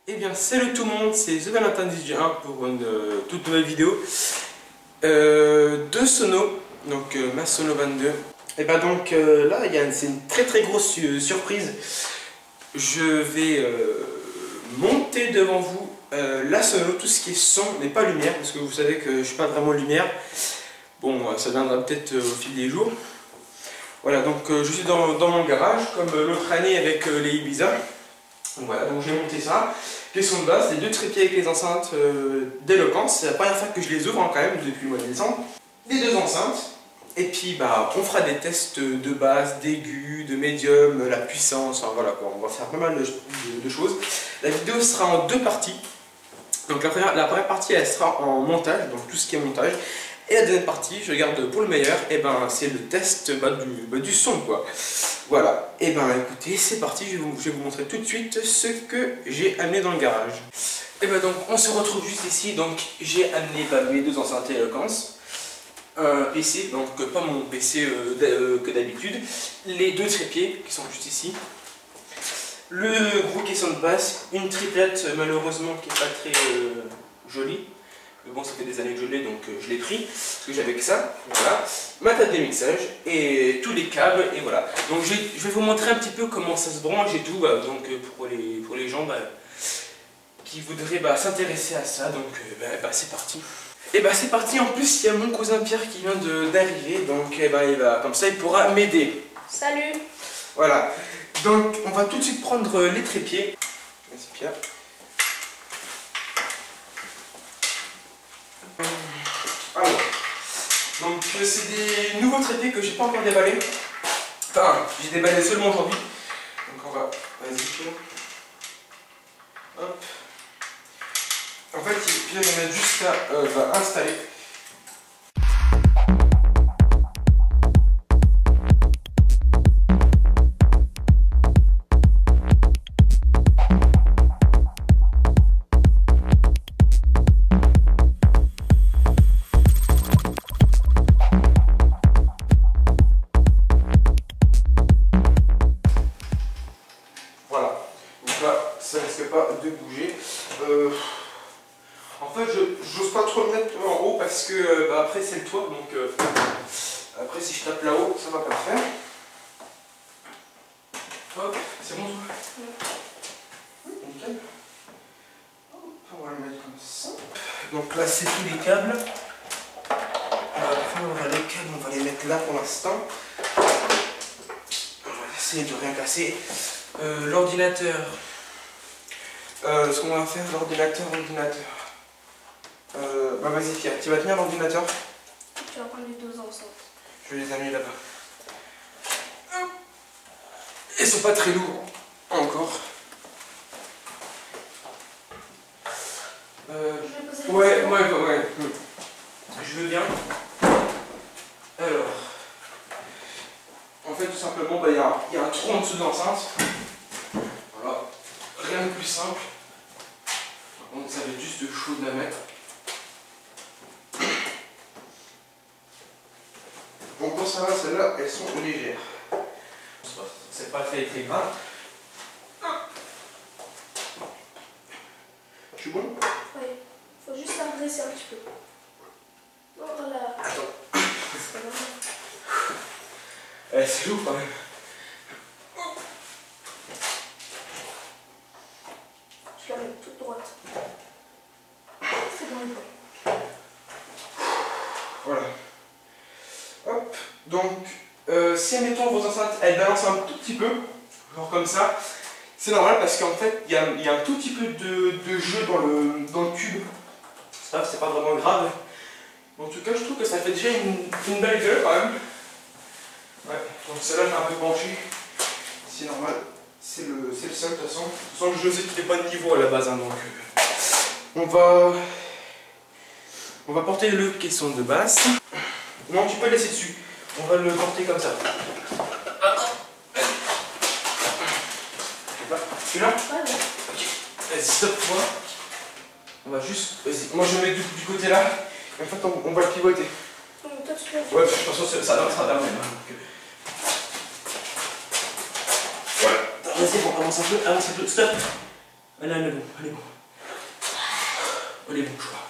Eh bien salut tout le monde, c'est The Valentin 18 pour une toute nouvelle vidéo de Sono, donc ma Sono 22. Et bien donc là c'est une très grosse surprise. Je vais monter devant vous la Sono, tout ce qui est son mais pas lumière, parce que vous savez que je suis pas vraiment lumière. Bon, ça viendra peut-être au fil des jours. Voilà, donc je suis dans mon garage comme l'autre année avec les Ibiza. Voilà, donc j'ai monté ça. Les sons de basse, les deux trépieds avec les enceintes d'Eloquence. C'est la première fois que je les ouvre quand même depuis le mois de décembre. Les deux enceintes. Et puis bah on fera des tests de basse, d'aigu, de médium, la puissance. Enfin, voilà quoi, on va faire pas mal de choses. La vidéo sera en deux parties. Donc la première partie elle sera en montage, donc tout ce qui est montage. Et la deuxième partie, je garde pour le meilleur, et ben c'est le test du son quoi. Voilà, et ben écoutez, c'est parti, je vais vous montrer tout de suite ce que j'ai amené dans le garage. Et ben donc on se retrouve juste ici, donc j'ai amené mes deux enceintes Eloquence, un PC, donc pas mon PC que d'habitude, les deux trépieds qui sont juste ici, le gros caisson de basse, une triplette malheureusement qui n'est pas très jolie. Mais bon, ça fait des années que je l'ai, donc je l'ai pris, parce que j'avais que ça, voilà. Ma table de mixage, et tous les câbles, et voilà. Donc je vais vous montrer un petit peu comment ça se branche et tout, donc pour les gens qui voudraient s'intéresser à ça, donc c'est parti. Et c'est parti, en plus il y a mon cousin Pierre qui vient d'arriver, donc comme ça il pourra m'aider. Salut. Voilà, donc on va tout de suite prendre les trépieds. Merci Pierre. Alors, donc c'est des nouveaux trépieds que j'ai pas encore déballés. Enfin, j'ai déballé seulement aujourd'hui. Donc on va, vas-y, hop. En fait, il y en a juste à installer. Ça risque pas de bouger. En fait, j'ose pas trop le mettre en haut parce que après c'est le toit, donc après si je tape là-haut, ça va pas le faire. Hop, c'est bon tout. Nickel. Hop, on va le mettre comme ça. Donc là c'est tous les câbles. Après on va les mettre là pour l'instant. On va essayer de rien casser. L'ordinateur. Ce qu'on va faire, l'ordinateur. Vas-y Pierre, tu vas tenir l'ordinateur. Tu vas prendre les deux enceintes. Je vais les amener là-bas. Ils sont pas très lourds encore. Ouais. Je veux bien. Alors, en fait tout simplement, il y a un trou en dessous de l'enceinte. Voilà, rien de plus simple. Donc ça va être juste chaud de la mettre. Donc pour ça va, celles-là, elles sont légères. C'est pas très grave. Je suis bon? Oui, faut juste agresser un petit peu. Voilà. Attends. C'est lourd quand même. Je la mets toute droite. C'est dans le bon. Voilà. Hop. Donc, si admettons vos enceintes, elles balancent un tout petit peu, genre comme ça, c'est normal parce qu'en fait, il y a un tout petit peu de jeu dans le tube. C'est pas vraiment grave. En tout cas, je trouve que ça fait déjà une belle gueule quand même. Ouais, donc celle-là, je l'ai un peu penché. C'est normal. C'est le seul de toute façon. De toute façon, je sais qu'il n'est pas de niveau à la base, hein, donc on va porter le caisson de basse. Non, tu peux le laisser dessus. On va le porter comme ça. Celui-là? Ouais. Ok. Vas-y, stop-toi. On va juste... Vas-y, moi je me mets du côté là. Et en fait on va le pivoter. Toi, tu l'as fait. Ouais, de toute façon ça sera la même. Voilà. Vas-y, bon, avance un peu, stop. Allez, elle est bon, elle est bon. Elle est bon, je crois.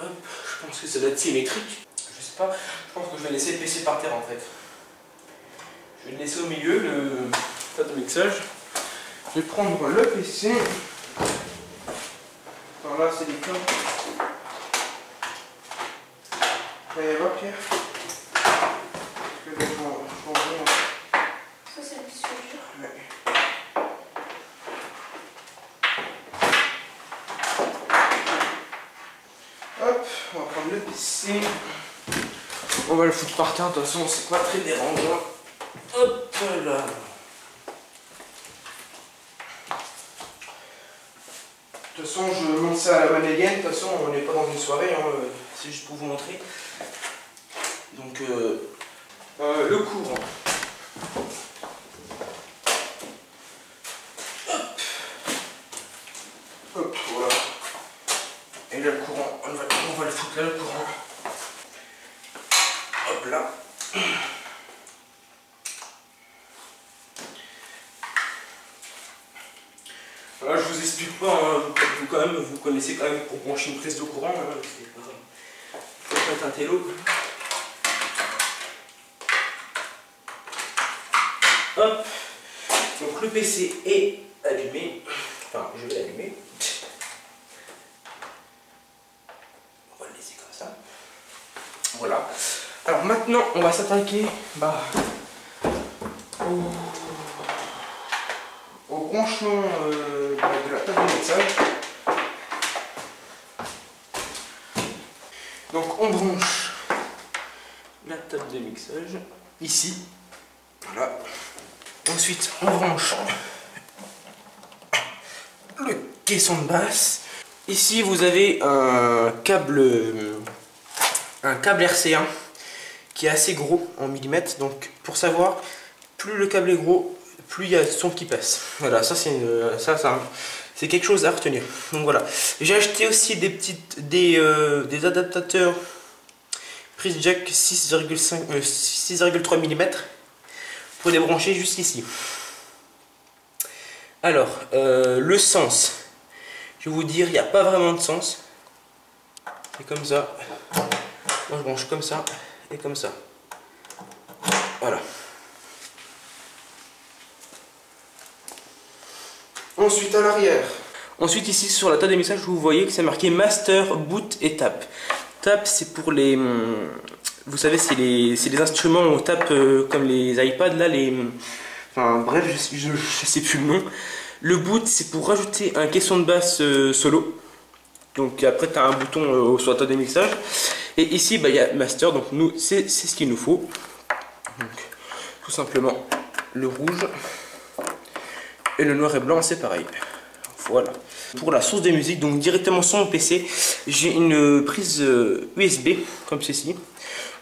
Hop, je pense que ça doit être symétrique. Je sais pas, je pense que je vais laisser le PC par terre en fait. Je vais le laisser au milieu, le tas de mixage. Je vais prendre le PC. Alors là, c'est les câbles. Ça y va, Pierre? Ça, c'est le disque dur. Ouais. Hop, on va prendre le PC. On va le foutre par terre, de toute façon, c'est pas très dérangeant. Hop là. De toute façon, je monte ça à la one again. De toute façon, on n'est pas dans une soirée, hein. C'est juste pour vous montrer. Donc, le courant. Hop, voilà. Et là, le courant, on va le foutre là, le courant. Hop là. Voilà, je vous explique pas, hein, vous connaissez quand même pour brancher une prise de courant. Hein, faut pas être un télo. Hop. Donc le PC est allumé. Enfin, je vais l'allumer. On va le laisser comme ça. Voilà. Alors maintenant, on va s'attaquer au branchement de la table de mixage. Donc on branche la table de mixage ici. Voilà. Ensuite, on branche le caisson de basse. Ici, vous avez un câble RC1 qui est assez gros en millimètres. Donc, pour savoir, plus le câble est gros, plus il y a de son qui passe. Voilà, ça c'est quelque chose à retenir. Donc voilà. J'ai acheté aussi des adaptateurs prise jack 6,3 mm pour les brancher juste ici. Alors, le sens, je vais vous dire, il n'y a pas vraiment de sens. C'est comme ça. Moi je branche comme ça et comme ça. Voilà. Ensuite à l'arrière. Ensuite ici sur la table de mixage, vous voyez que c'est marqué Master, Boot et Tap. Tap c'est pour les... Vous savez, c'est les instruments où on tape comme les iPads là, enfin bref, je sais plus le nom. Le boot c'est pour rajouter un caisson de basse solo. Donc après tu as un bouton sur la table de mixage. Et ici il y a Master, donc nous c'est ce qu'il nous faut. Donc, tout simplement le rouge. Et le noir et blanc c'est pareil. Voilà. Pour la source de musique, donc directement sur mon PC, j'ai une prise USB comme ceci,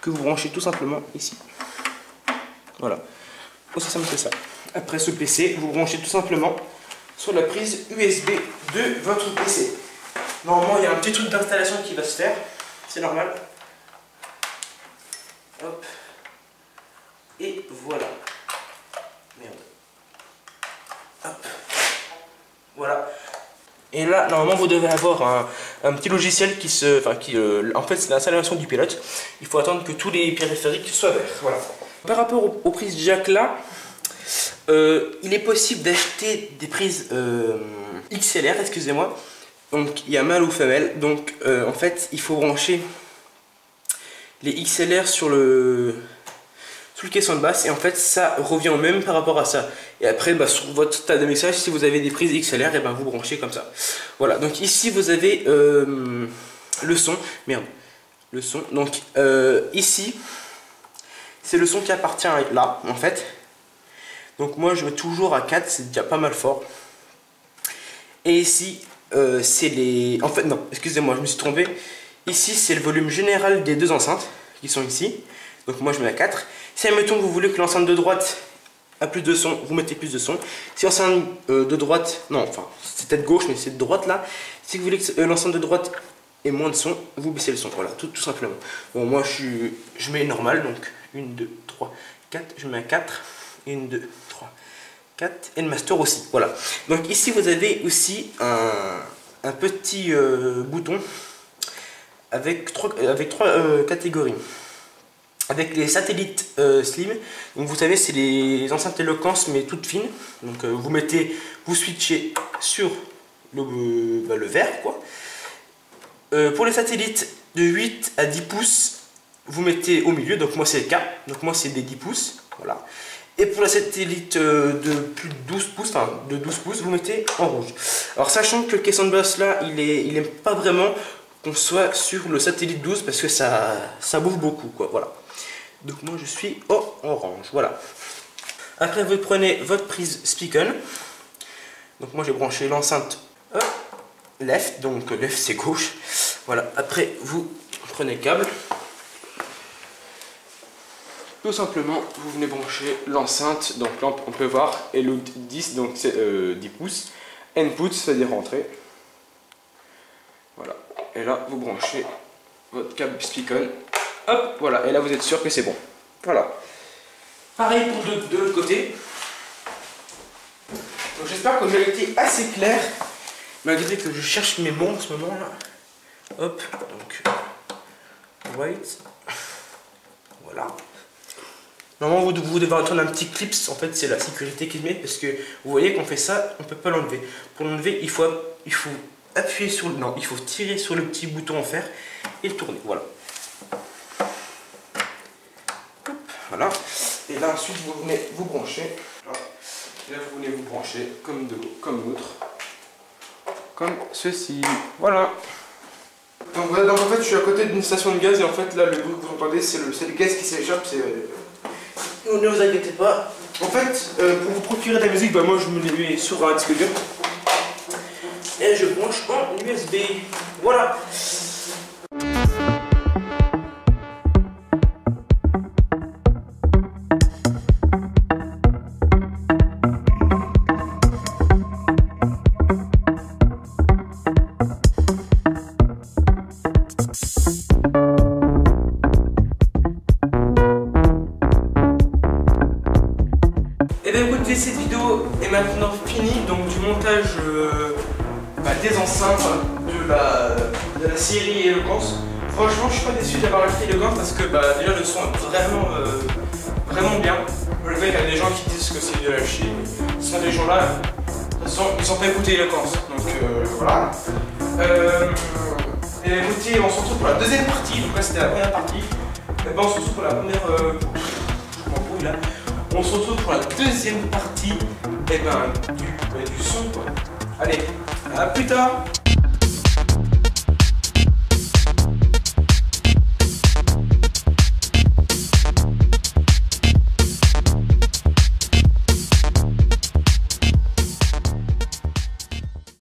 que vous branchez tout simplement ici. Voilà. Aussi simple que ça. Après ce PC, vous branchez tout simplement sur la prise USB de votre PC. Normalement, il y a un petit truc d'installation qui va se faire. C'est normal. Hop. Et voilà. Merde. Hop. Voilà. Et là, normalement, vous devez avoir un petit logiciel qui se... Enfin, en fait, c'est l'installation du pilote. Il faut attendre que tous les périphériques soient verts. Voilà. Par rapport aux prises jack là, il est possible d'acheter des prises XLR, excusez-moi. Donc, il y a mâle ou femelle. Donc, en fait, il faut brancher les XLR sur le caisson de basse, et en fait ça revient au même par rapport à ça. Et après sur votre table de mixage, si vous avez des prises XLR, et vous branchez comme ça. Voilà, donc ici vous avez le son, le son, donc ici c'est le son qui appartient là en fait. Donc moi je mets toujours à 4, c'est déjà pas mal fort. Et ici c'est les... En fait non, excusez-moi, je me suis trompé. Ici c'est le volume général des deux enceintes qui sont ici. Donc moi je mets à 4. Si admettons que vous voulez que l'enceinte de droite à plus de son, vous mettez plus de son. Si l'enceinte de droite, non, enfin, c'est peut-être gauche, mais c'est de droite là. Si vous voulez que l'enceinte de droite ait moins de son, vous baissez le son. Voilà, tout simplement. Bon, moi, je mets normal, donc 1, 2, 3, 4. Je mets un 4. 1, 2, 3, 4. Et le master aussi. Voilà. Donc ici, vous avez aussi un petit bouton avec trois catégories. Avec les satellites slim, donc vous savez c'est les enceintes éloquence mais toutes fines. Donc vous switchez sur le vert quoi. Pour les satellites de 8 à 10 pouces, vous mettez au milieu, donc moi c'est le cas, donc moi c'est des 10 pouces, voilà. Et pour les satellites de plus de 12 pouces, enfin de 12 pouces, vous mettez en rouge. Alors sachant que le caisson de boss là, il aime pas vraiment qu'on soit sur le satellite 12 parce que ça bouffe beaucoup quoi, voilà. Donc moi je suis au orange, voilà. Après vous prenez votre prise Speaken. Donc moi j'ai branché l'enceinte left, donc left c'est gauche. Voilà, après vous prenez le câble. Tout simplement vous venez brancher l'enceinte, donc là on peut voir Elute 10, donc c'est 10 pouces. Input, c'est-à-dire entrée. Voilà, et là vous branchez votre câble Speaken. Hop, voilà, et là vous êtes sûr que c'est bon. Voilà. Pareil pour de l'autre côté. Donc j'espère que j'ai été assez clair, malgré que je cherche mes mots en ce moment là. Hop, donc white. Voilà. Normalement vous devez entendre un petit clips, en fait c'est la sécurité qui met, parce que vous voyez qu'on fait ça, on ne peut pas l'enlever. Pour l'enlever, il faut appuyer sur non, il faut tirer sur le petit bouton en fer et le tourner. Voilà. Voilà, et là ensuite vous venez vous brancher, et là vous venez vous brancher comme l'autre, comme ceci, voilà. Donc en fait je suis à côté d'une station de gaz et en fait là le bruit que vous entendez c'est le gaz qui s'échappe, ne vous inquiétez pas. En fait pour vous procurer de la musique, bah, moi je me l'ai mis sur un disque dur et je branche en USB, voilà. Et bien écoutez, cette vidéo est maintenant finie, donc du montage des enceintes de la série Eloquence. Franchement je suis pas déçu d'avoir acheté Eloquence parce que déjà le son est vraiment bien. Le fait qu'il y a des gens qui disent que c'est de la Chine, ce sont des gens là, ils ont pas écouté Eloquence, donc voilà. Et écoutez, on se retrouve pour la deuxième partie, donc là c'était la première partie. Et ben on se retrouve pour la première... je m'embrouille là. On se retrouve pour la deuxième partie du son quoi. Allez, à plus tard.